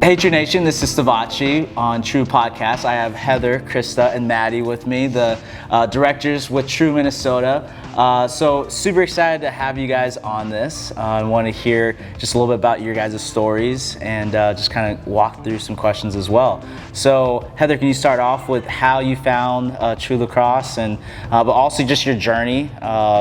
Hey True Nation, this is Stevachii on True Podcast. I have Heather, Krista, and Maddie with me, the directors with True Minnesota. So super excited to have you guys on this. I want to hear just a little bit about your guys' stories and just kind of walk through some questions as well. So Heather, can you start off with how you found True Lacrosse and but also just your journey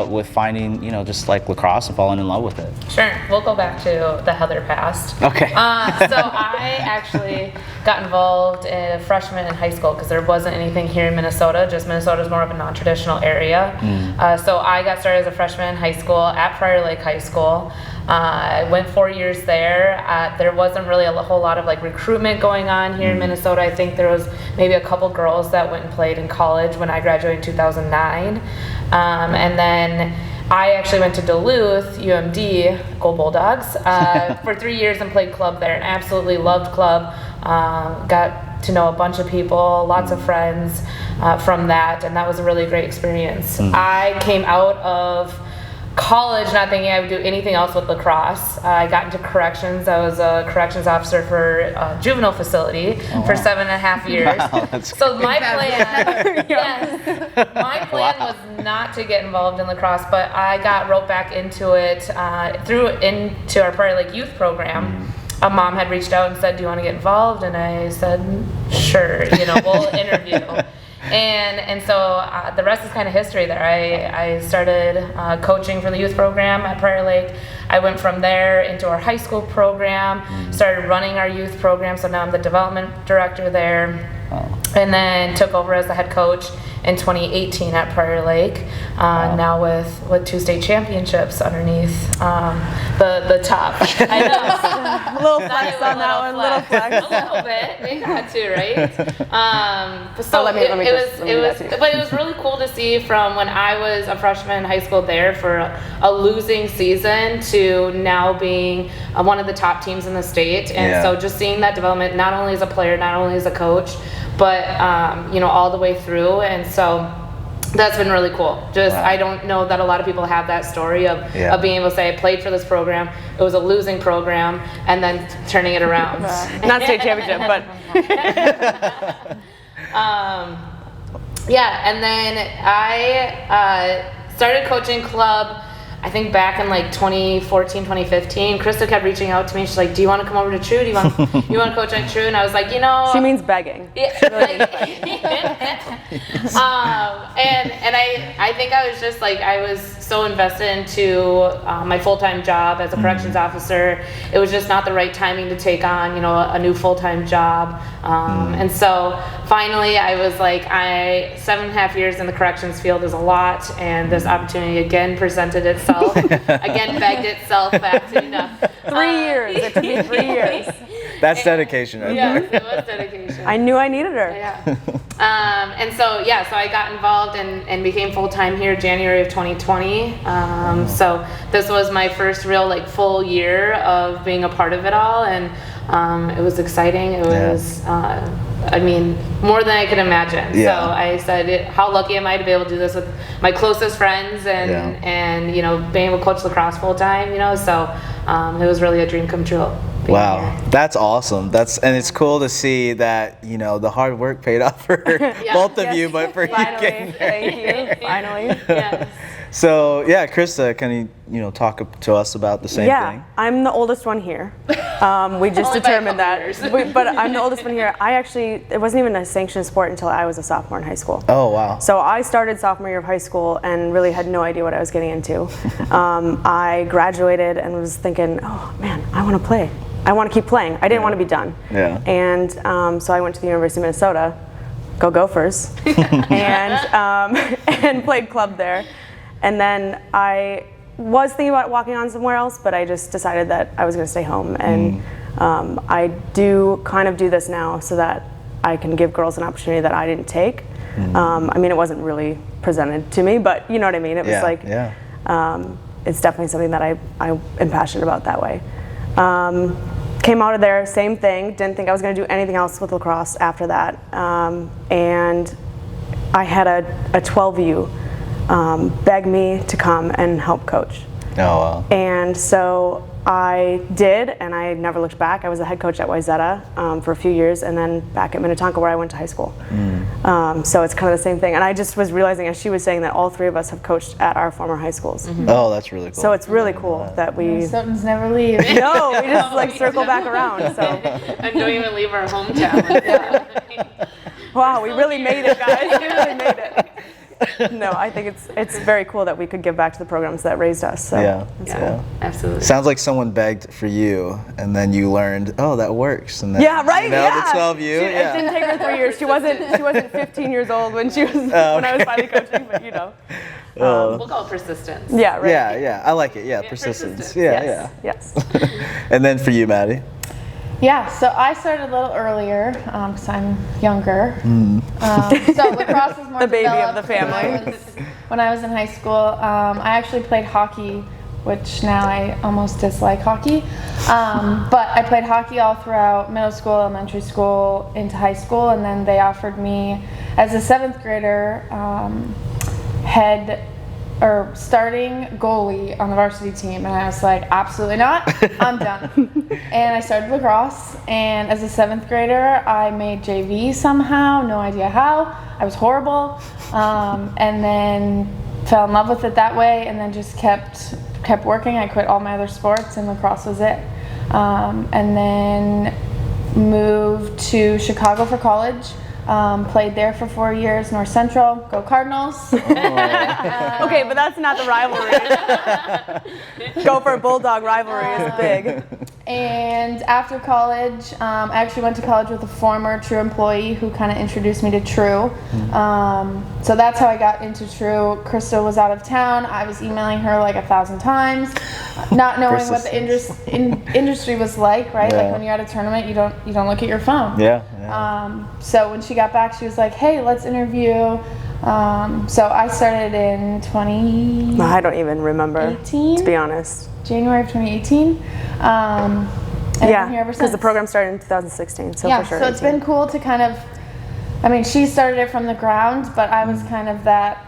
with finding, just like lacrosse and falling in love with it? Sure, we'll go back to the Heather past. Okay. So I actually got involved in freshman in high school because there wasn't anything here in Minnesota. Just Minnesota's more of a non-traditional area. So I got started as a freshman in high school at Prior Lake High School. I went 4 years there. There wasn't really a whole lot of recruitment going on here in Minnesota. I think there was maybe a couple girls that went and played in college when I graduated in 2009. And then I actually went to Duluth, UMD, Gold Bulldogs, for 3 years and played club there and absolutely loved club. Got to know a bunch of people, lots of friends from that, and that was a really great experience. I came out of college not thinking I would do anything else with lacrosse. I got into corrections. I was a corrections officer for a juvenile facility for 7.5 years. Wow, so my plan, my plan was not to get involved in lacrosse, but I got roped back into it into our Prior Lake youth program. A mom had reached out and said, "Do you want to get involved?" And I said, "Sure, we'll interview." And so the rest is kind of history there. I started coaching for the youth program at Prior Lake. I went from there into our high school program, started running our youth program, so now I'm the development director there. And then took over as the head coach in 2018 at Prior Lake, now with 2 state championships underneath the top. I know. A little flex on that one, little flex. A little bit. We had to, right? But it was really cool to see from when I was a freshman in high school there for a losing season to now being one of the top teams in the state. And so just seeing that development, not only as a player, not only as a coach, but all the way through. And so that's been really cool. I don't know that a lot of people have that story of being able to say, I played for this program, it was a losing program, and then turning it around. Not state championship, but. And then I started coaching club, I think back in 2014, 2015. Krista kept reaching out to me. She's like, "Do you want to come over to True? Do you want to coach at True?" And I was like, She means begging. Yeah, and I think I was just I was so invested into my full-time job as a corrections officer. It was just not the right timing to take on a new full-time job. And so finally I was 7.5 years in the corrections field is a lot, and this opportunity again presented itself. Again, begged itself back to 3 years. It took me 3 years. That's dedication right there. Yes, it was dedication. I knew I needed her. Yeah. And so I got involved and became full-time here January of 2020. So this was my first real full year of being a part of it all, and it was exciting. It was more than I could imagine. So I said, how lucky am I to be able to do this with my closest friends and being able to coach lacrosse full time, so it was really a dream come true. Wow, here. that's awesome. And it's cool to see that the hard work paid off for both of you, but for Finally, you getting thank you. Finally. Yes. So Krista, can you talk to us about the same thing? I'm the oldest one here. We just Only determined by a that. couple years. But I'm the oldest one here. It wasn't even a sanctioned sport until I was a sophomore in high school. Oh wow. So I started sophomore year of high school and really had no idea what I was getting into. I graduated and was thinking, oh man, I want to play. I want to keep playing. I didn't want to be done. Yeah. And so I went to the University of Minnesota, go Gophers, and played club there. And then I was thinking about walking on somewhere else, but I just decided that I was going to stay home. And I do kind of do this now so that I can give girls an opportunity that I didn't take. It wasn't really presented to me, but you know what I mean? It was it's definitely something that I am passionate about that way. Came out of there, same thing, didn't think I was going to do anything else with lacrosse after that. And I had a 12U beg me to come and help coach. Oh wow. And so I did, and I never looked back. I was a head coach at Wayzata for a few years, and then back at Minnetonka where I went to high school. So it's kind of the same thing. And I just was realizing as she was saying that all three of us have coached at our former high schools. Oh, that's really cool. So it's really cool that we... Minnesotans never leave. No, we just like circle back around. So. And don't even leave our hometown. Wow, we really made it, guys. We really made it. No, I think it's very cool that we could give back to the programs that raised us. So that's cool. Absolutely. Sounds like someone begged for you, and then you learned, oh, that works. And then, yeah, right. You know, yeah. the 12 you. It didn't take her 3 years. She wasn't 15 years old when she was when I was finally coaching, but you know. We'll call it persistence. Yeah, right. Yeah, I like it. Yeah, persistence. Yeah. Yes. And then for you, Maddie. Yeah, so I started a little earlier because I'm younger. So lacrosse was more The baby of developed the family. When I was in high school. I actually played hockey, which now I almost dislike hockey. But I played hockey all throughout middle school, elementary school, into high school, and then they offered me, as a 7th grader, starting goalie on the varsity team, and I was like, absolutely not, I'm done. And I started lacrosse, and as a 7th grader, I made JV somehow, no idea how. I was horrible, and then fell in love with it that way, and then just kept working. I quit all my other sports, and lacrosse was it. And then moved to Chicago for college. Played there for 4 years, North Central, go Cardinals. Okay, but that's not the rivalry. Gopher Bulldog rivalry is big. And after college, I actually went to college with a former True employee who kind of introduced me to True. So that's how I got into True. Krista was out of town. I was emailing her like 1,000 times, not knowing what the industry was like, right? Yeah. Like when you're at a tournament, you don't look at your phone. Yeah. So when she got back, she was like, hey, let's interview. So I started in I don't even remember, 18? to be honest. January of 2018. And I've been here ever because the since. program started in 2016, so Yeah, for sure. so it's been cool to kind of, I mean, she started it from the ground, but I was kind of that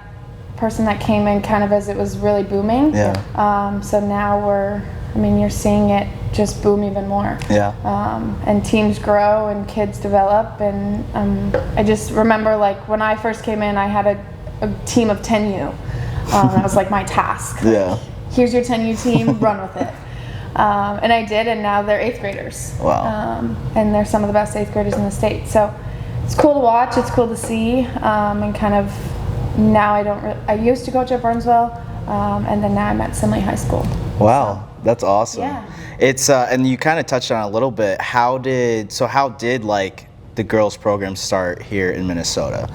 person that came in kind of as it was really booming. Yeah. So now you're seeing it just boom even more. Yeah. And teams grow and kids develop, and I just remember like when I first came in, I had a team of 10U. That was like my task. Yeah. Here's your 10U team, run with it. And I did, and now they're 8th graders. Wow. And they're some of the best 8th graders in the state. So it's cool to watch, it's cool to see, and kind of now I used to coach at Burnsville, and then now I'm at Simley High School. Wow, that's awesome. Yeah. It's and you kind of touched on it a little bit. How did like the girls program start here in Minnesota?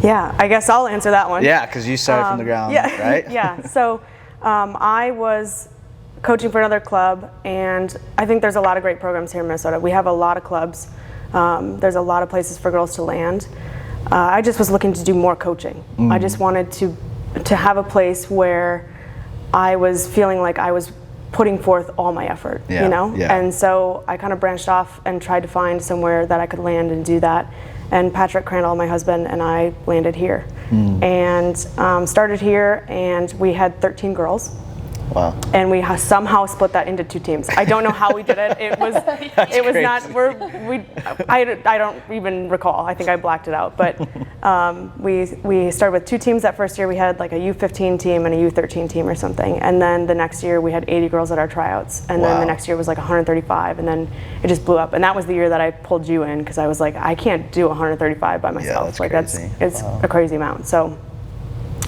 Yeah, I guess I'll answer that one. Yeah, because you started from the ground, right? Yeah, so I was coaching for another club, and I think there's a lot of great programs here in Minnesota. We have a lot of clubs. There's a lot of places for girls to land. I just was looking to do more coaching. I just wanted to have a place where I was feeling like I was putting forth all my effort, you know? Yeah. And so I kind of branched off and tried to find somewhere that I could land and do that. And Patrick Crandall, my husband, and I landed here. And started here, and we had 13 girls. Wow. And we somehow split that into 2 teams. I don't know how we did it. It was not. I don't even recall. I think I blacked it out. But we started with 2 teams that first year. We had like a U15 team and a U13 team or something. And then the next year we had 80 girls at our tryouts. And then the next year was like 135. And then it just blew up. And that was the year that I pulled you in, because I was like, I can't do 135 by myself. Yeah, that's like crazy. it's a crazy amount. So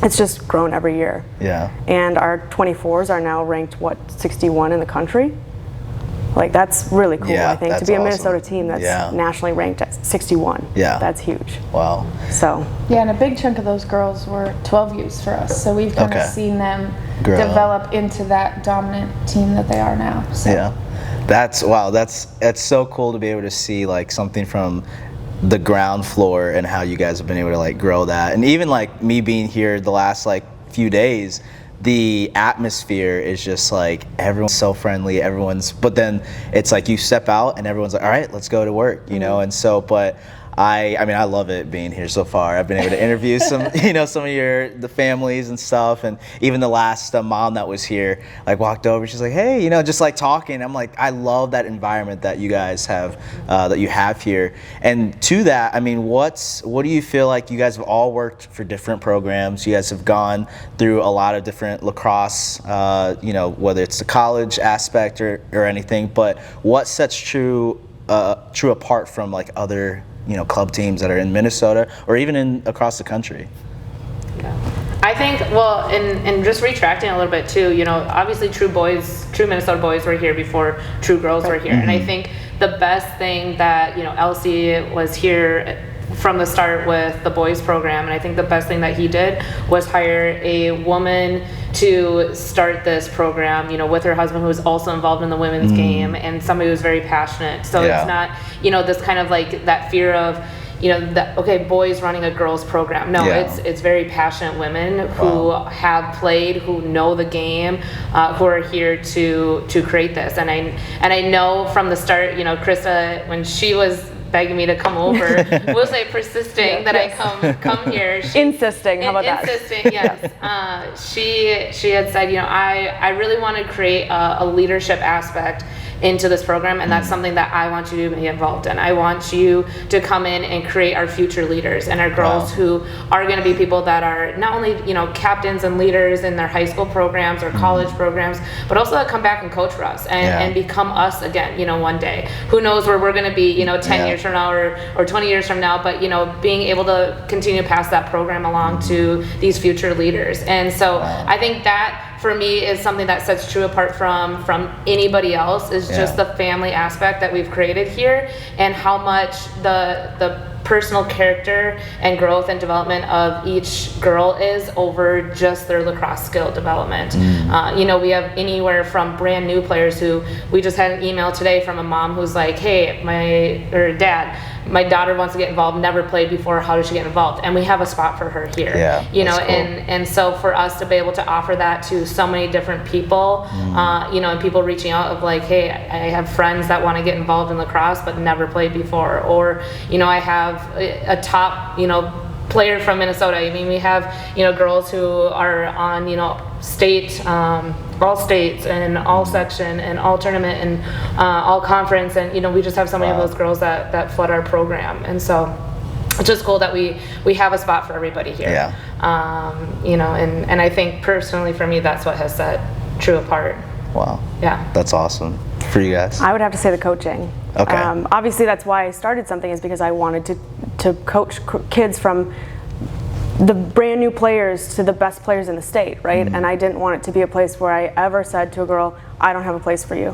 it's just grown every year. Yeah. And our 24s are now ranked 61 in the country. Like that's really cool. Yeah, I think to that's be a awesome. Minnesota team that's nationally ranked at 61. Yeah. That's huge. Wow. So. Yeah, and a big chunk of those girls were 12Us for us. So we've kind of seen them develop into that dominant team that they are now. So. Yeah. That's so cool to be able to see like something from the ground floor and how you guys have been able to like grow that. And even like me being here the last like few days, the atmosphere is just like everyone's so friendly, but then it's like you step out and everyone's like, all right, let's go to work, you know? And so, but I mean, I love it being here so far. I've been able to interview some, some of the families and stuff, and even the last mom that was here, like walked over. She's like, hey, just like talking. I'm like, I love that environment that you guys have, that you have here. And to that, I mean, what do you feel like you guys have all worked for different programs? You guys have gone through a lot of different lacrosse, whether it's the college aspect or anything. But what sets True apart from like other club teams that are in Minnesota or even across the country? Yeah. I think, well, and just retracting a little bit too, obviously True Minnesota boys were here before True girls were here. And I think the best thing that, Elsie was here from the start with the boys program, and I think the best thing that he did was hire a woman to start this program, with her husband, who was also involved in the women's game, and somebody who was very passionate. So it's not, this kind of like that fear of, boys running a girls program. No, it's very passionate women who have played, who know the game, who are here to create this. And I know from the start, Krista, when she was begging me to come over, we'll say persisting that I come here. Insisting, how about that? Insisting, yes. She had said, I really want to create a leadership aspect into this program, and that's something that I want you to be involved in. I want you to come in and create our future leaders and our girls who are going to be people that are not only captains and leaders in their high school programs or college programs, but also that come back and coach for us and become us again, one day. Who knows where we're going to be 10 years from now or 20 years from now, but being able to continue to pass that program along to these future leaders. And so I think that for me is something that sets True apart from anybody else, is just the family aspect that we've created here, and how much the personal character and growth and development of each girl is over just their lacrosse skill development. We have anywhere from brand new players who, we just had an email today from a mom who's like, hey, dad, my daughter wants to get involved, never played before, how does she get involved? And we have a spot for her here. Cool. And so for us to be able to offer that to so many different people, and people reaching out of like, hey, I have friends that want to get involved in lacrosse but never played before, or I have a top player from Minnesota. I mean, we have girls who are on state, all states and all section and all tournament and all conference, and we just have so many of those girls that flood our program. And so it's just cool that we have a spot for everybody here. And I think personally for me, that's what has set True apart. Wow. Yeah. That's awesome. For you guys? I would have to say the coaching. Okay. Obviously that's why I started something, is because I wanted to coach kids from the brand new players to the best players in the state, right? And I didn't want it to be a place where I ever said to a girl, I don't have a place for you,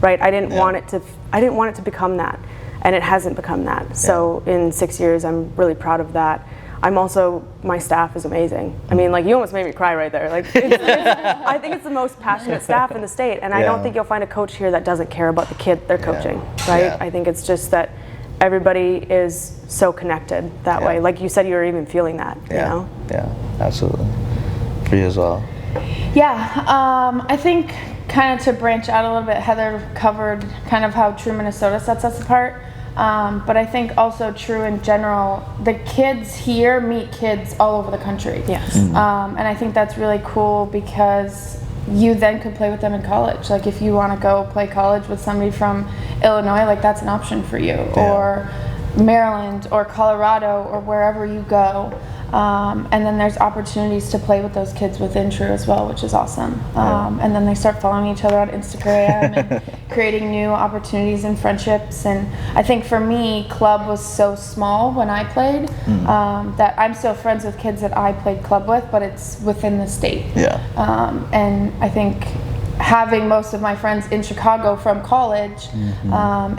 right? I didn't want it to become that, and it hasn't become that. So in 6 years, I'm really proud of that. I'm also, my staff is amazing. I mean, like, you almost made me cry right there. Like, I think it's the most passionate staff in the state, and I don't think you'll find a coach here that doesn't care about the kid they're coaching, right? I think it's just that everybody is so connected that way. Like you said, you were even feeling that, you know? Yeah, absolutely. For you as well. Yeah, I think kind of to branch out a little bit, Heather covered kind of how True Minnesota sets us apart. But I think also True in general, the kids here meet kids all over the country. Yes. And I think that's really cool, because you then could play with them in college. Like if you want to go play college with somebody from Illinois, like that's an option for you, or Maryland or Colorado or wherever you go. And then there's opportunities to play with those kids within True as well, which is awesome. And then they start following each other on Instagram and creating new opportunities and friendships. And I think for me, club was so small when I played, that I'm still friends with kids that I played club with, but it's within the state. And I think having most of my friends in Chicago from college,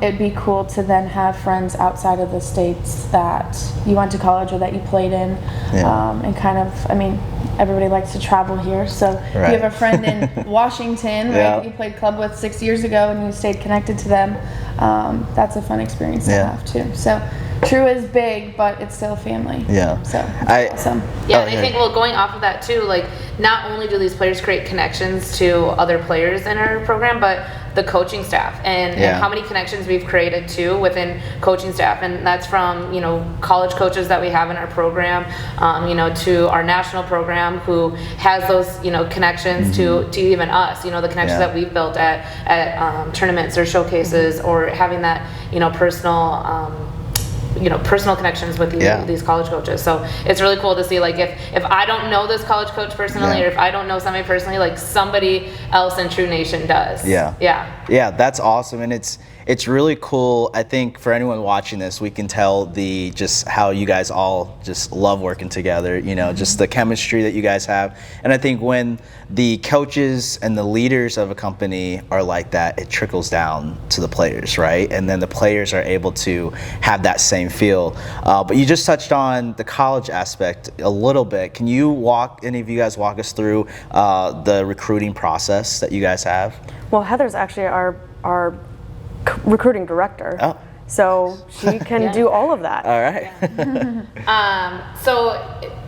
it'd be cool to then have friends outside of the states that you went to college or that you played in, and kind of, I mean, everybody likes to travel here, so if you have a friend in Washington, right, that you played club with 6 years ago and you stayed connected to them, that's a fun experience to have too. So True is big, but it's still a family. So awesome. Yeah, and I think, well, going off of that too, like not only do these players create connections to other players in our program, but the coaching staff and how many connections we've created too within coaching staff, and that's from college coaches that we have in our program, to our national program who has those connections to even us, the connections that we've built at tournaments or showcases, or having that personal connections with these college coaches. So it's really cool to see, like, if I don't know this college coach personally, or if I don't know somebody personally, like somebody else in True Nation does. Yeah, that's awesome. And it's really cool. I think for anyone watching this, we can tell just how you guys all just love working together, just the chemistry that you guys have. And I think when the coaches and the leaders of a company are like that, it trickles down to the players, right? And then the players are able to have that same feel. But you just touched on the college aspect a little bit. Can any of you guys walk us through the recruiting process that you guys have? Well, Heather's actually our recruiting director. Oh. So she can do all of that. All right. So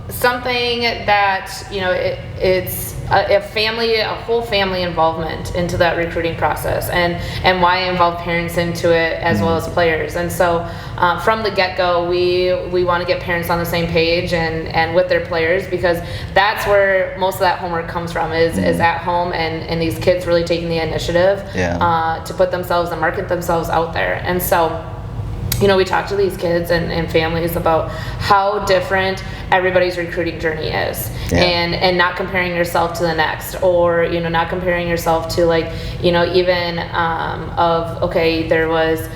something that, it's a whole family involvement into that recruiting process, and why I involve parents into it as well as players. And so from the get-go, we want to get parents on the same page and with their players, because that's where most of that homework comes from, is at home, and these kids really taking the initiative to put themselves and market themselves out there. And so we talk to these kids and families about how different everybody's recruiting journey is, and not comparing yourself to the next, or not comparing yourself to, like, even there was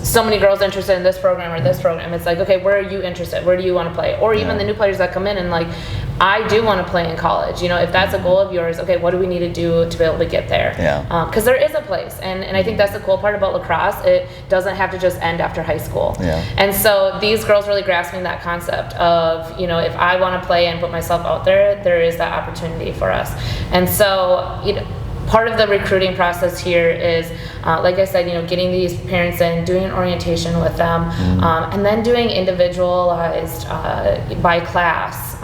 so many girls interested in this program or this program. It's like, okay, where are you interested? Where do you want to play? Or even the new players that come in and, like, I do want to play in college. If that's a goal of yours, okay, what do we need to do to be able to get there? Because there is a place, and I think that's the cool part about lacrosse. It doesn't have to just end after high school. And so these girls really grasping that concept of, if I want to play and put myself out there, there is that opportunity for us. And so, part of the recruiting process here is, like I said, getting these parents in, doing an orientation with them, and then doing individualized by class,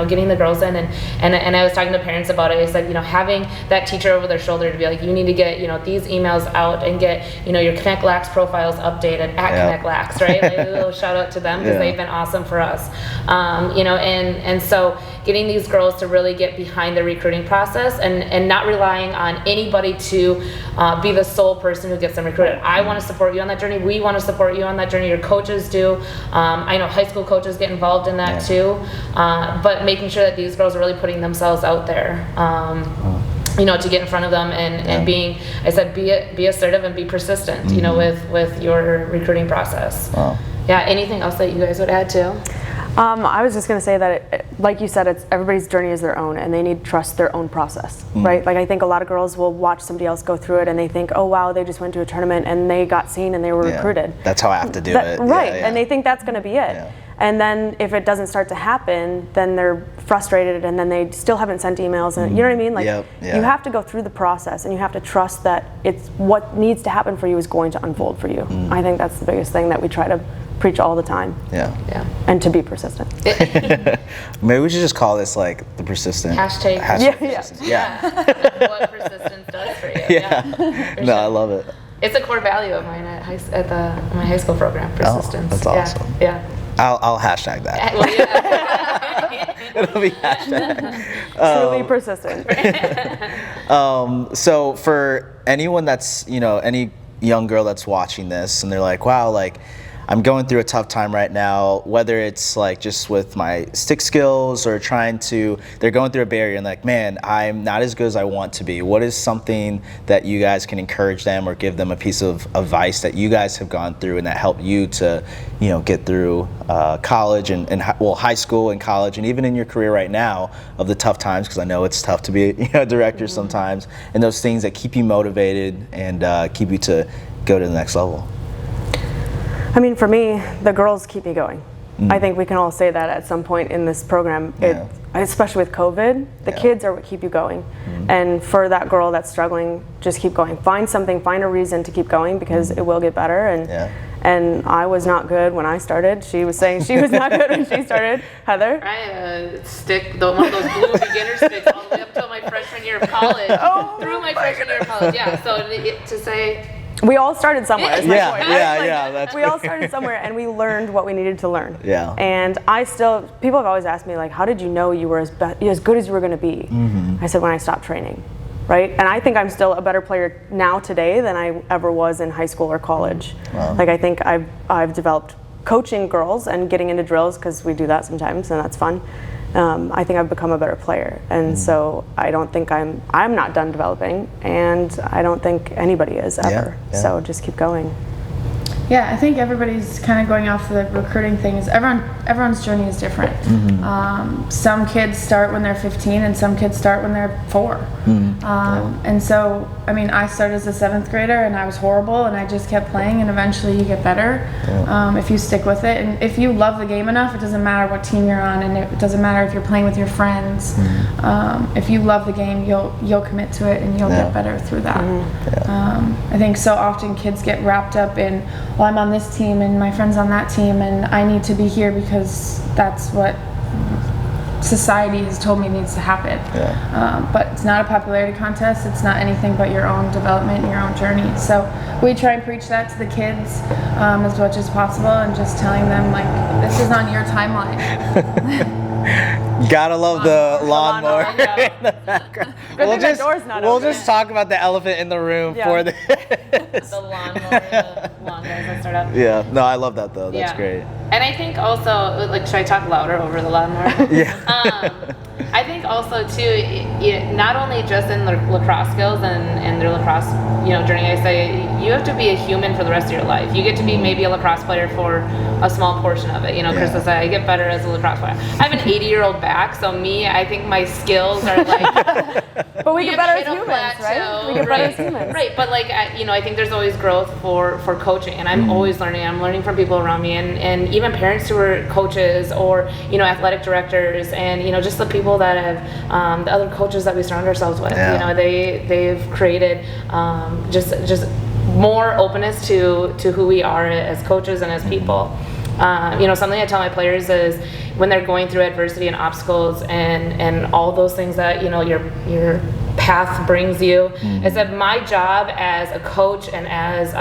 getting the girls in. And I was talking to parents about it. I said, having that teacher over their shoulder to be like, you need to get, these emails out and get, your Connect Lax profiles updated at Connect Lax, right? Like, a little shout out to them, because they've been awesome for us. And so getting these girls to really get behind the recruiting process, and not relying on anybody to be the sole person who gets them recruited. I want to support you on that journey. We want to support you on that journey. Your coaches do. I know high school coaches get involved in that too. But making sure that these girls are really putting themselves out there, to get in front of them, and being, I said, be assertive and be persistent, with your recruiting process. Anything else that you guys would add to? I was just going to say that, like you said, everybody's journey is their own, and they need to trust their own process, right? Like, I think a lot of girls will watch somebody else go through it, and they think, oh wow, they just went to a tournament and they got seen and they were recruited. That's how I have to do it. Right, and they think that's going to be it. And then if it doesn't start to happen, then they're frustrated, and then they still haven't sent emails, and you know what I mean? Like, you have to go through the process, and you have to trust that it's what needs to happen for you is going to unfold for you. I think that's the biggest thing that we try to preach all the time. And to be persistent. Maybe we should just call this, like, the persistent hashtag. Persistence. What persistence does for you. No, I love it. It's a core value of mine at my high school program, persistence. That's awesome. I'll hashtag that. It'll be hashtag. Truly persistent. So for anyone that's, any young girl that's watching this and they're like, wow, like, I'm going through a tough time right now, whether it's like just with my stick skills or they're going through a barrier and like, man, I'm not as good as I want to be. What is something that you guys can encourage them or give them a piece of advice that you guys have gone through and that helped you to, get through college and high school and college, and even in your career right now of the tough times, because I know it's tough to be a director sometimes, and those things that keep you motivated and keep you to go to the next level? I mean, for me, the girls keep me going. I think we can all say that at some point in this program, especially with COVID, the kids are what keep you going. And for that girl that's struggling, just keep going. Find a reason to keep going, because it will get better. And I was not good when I started. She was saying she was not good when she started. Heather? I had a stick, one of those blue beginner sticks, all the way up till my freshman year of college. Through my freshman year of college, yeah. So to say. We all started somewhere. Is my Yeah, point, yeah, right? yeah, that's we all started somewhere, and we learned what we needed to learn. Yeah. And people have always asked me, like, how did you know you were as good as you were going to be? I said, when I stopped training, right? And I think I'm still a better player now today than I ever was in high school or college. Wow. Like, I think I've developed coaching girls and getting into drills, because we do that sometimes, and that's fun. I think I've become a better player, and so I don't think I'm not done developing, and I don't think anybody is ever. Yeah. So just keep going. Yeah, I think everybody's kind of going off the recruiting thing. Everyone's journey is different. Some kids start when they're 15, and some kids start when they're 4. And so, I mean, I started as a 7th grader, and I was horrible, and I just kept playing, and eventually you get better if you stick with it. And if you love the game enough, it doesn't matter what team you're on, and it doesn't matter if you're playing with your friends. If you love the game, you'll commit to it, and you'll get better through that. I think so often kids get wrapped up in, well, I'm on this team and my friend's on that team, and I need to be here because that's what society has told me needs to happen. But it's not a popularity contest. It's not anything but your own development and your own journey. So we try and preach that to the kids as much as possible, and just telling them, like, this is on your timeline. Gotta love the lawnmower in the background. We'll just talk about the elephant in the room for this. The lawnmower, the lawn guys that start up. Yeah, no, I love that though. That's great. And I think also, like, should I talk louder over the lawnmower? I think also too, not only just in lacrosse skills and their lacrosse, journey. I say you have to be a human for the rest of your life. You get to be maybe a lacrosse player for a small portion of it. Krista said I get better as a lacrosse player. I have an 80-year-old back, so I think my skills are like. But we get better as humans, right? We get better as humans. Right, but like, I think there's always growth for coaching, and I'm always learning. I'm learning from people around me, and even parents who are coaches, or athletic directors, and just the people that have the other coaches that we surround ourselves with. They've created just more openness to who we are as coaches and as people. Something I tell my players is, when they're going through adversity and obstacles and all those things that your path brings you, is that my job as a coach and as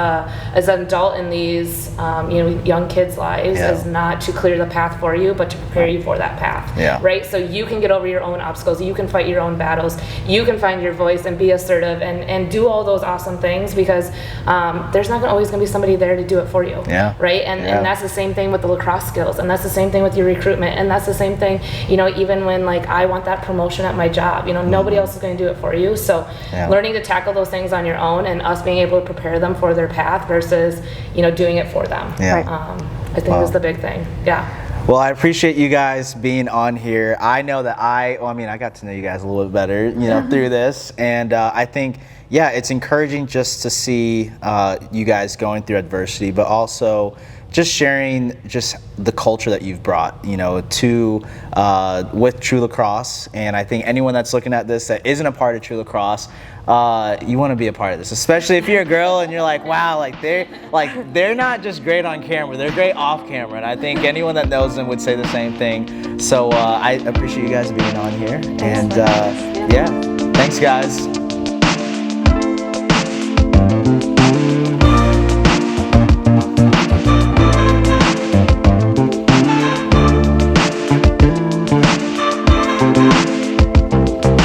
an adult in these young kids' lives is not to clear the path for you, but to prepare you for that path. Right? So you can get over your own obstacles, you can fight your own battles, you can find your voice and be assertive and do all those awesome things, because there's not always going to be somebody there to do it for you. Right? And that's the same thing with the lacrosse skills, and that's the same thing with your recruitment, and that's the same thing even when, like, I want that promotion at my job, nobody else is going to do it for you. So learning to tackle those things on your own, and us being able to prepare them for their path versus doing it for them. I think is the big thing. Well, I appreciate you guys being on here. I know that I got to know you guys a little bit better, through this, and I think, it's encouraging just to see you guys going through adversity, but also just sharing just the culture that you've brought, to with True Lacrosse. And I think anyone that's looking at this that isn't a part of True Lacrosse, you want to be a part of this, especially if you're a girl and you're like, wow, they're not just great on camera, they're great off camera. And I think anyone that knows them would say the same thing. So I appreciate you guys being on here. And thanks guys.